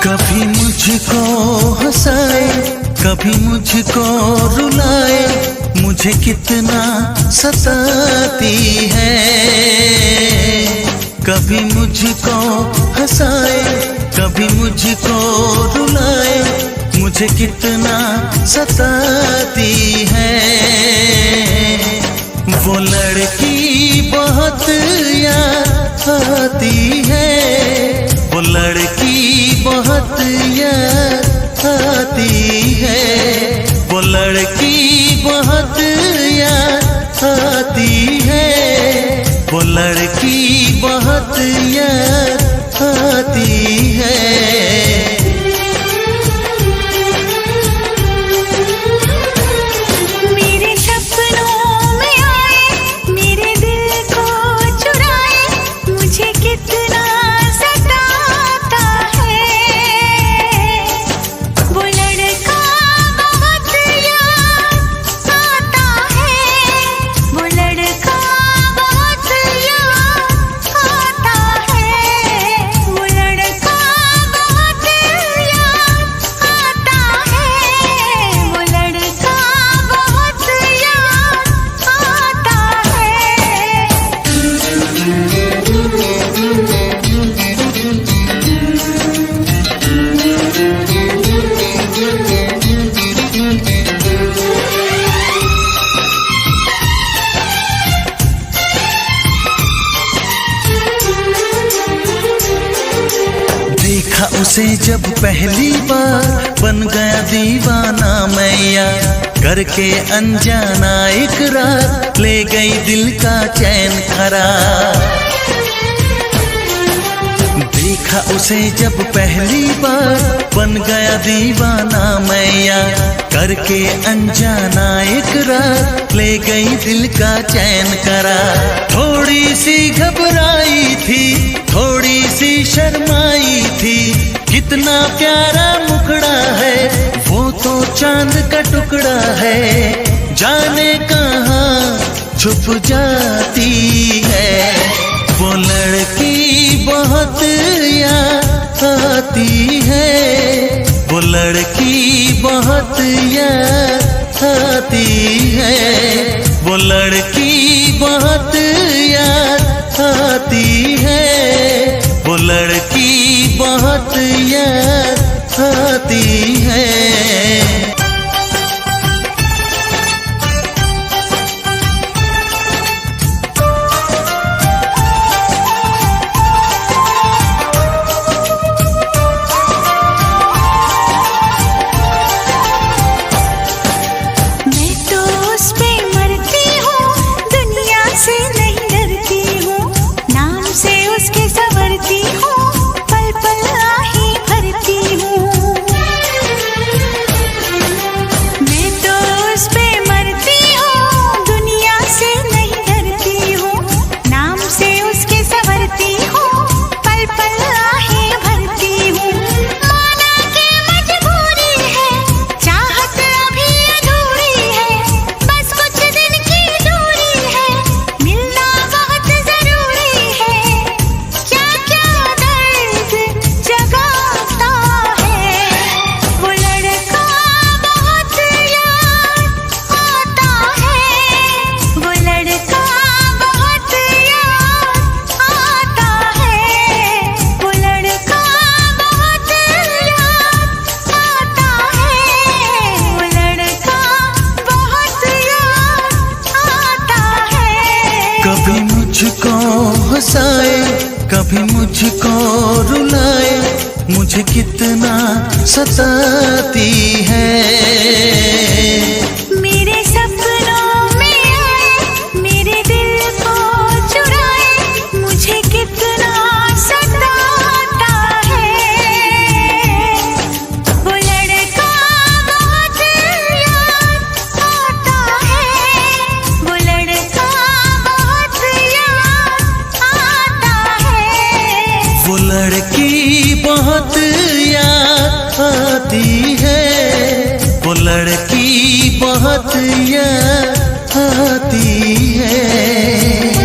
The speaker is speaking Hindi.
कभी मुझको हंसाए, कभी मुझको रुलाए, मुझे कितना सताती है। कभी मुझको हंसाए, कभी मुझको रुलाए, मुझे कितना सताती है। वो लड़की बहुत याद आती है, वो लड़की बहुत याद आती है, वो लड़की बहुत याद आती है, वो लड़की बहुत याद आती है। उसे जब पहली बार बन गया दीवाना मैया, करके अनजाना इकरार ले गई दिल का चैन करार। देखा उसे जब पहली बार बन गया दीवाना मैया, करके अनजाना इकरार ले गई दिल का चैन करार। थोड़ी सी घबराई थी, थोड़ी सी शर्माई थी, कितना प्यारा मुखड़ा है, वो तो चांद का टुकड़ा है, जाने कहाँ छुप जाती है। वो लड़की बहुत याद आती है, वो लड़की बहुत याद आती है, वो लड़की बहुत याद आती है, वो लड़की बहुत याद आती है। कभी मुझको हंसाए, कभी मुझको रुलाए, मुझे कितना सताती है। मेरे सपनों में आए, मेरे दिल को चुराए, मुझे कितना सताता है। वो लड़का बहुत याद आता है, वो लड़का बहुत याद आता है। वो लड़की बहुत याद आती है, वो लड़की बहुत याद आती है।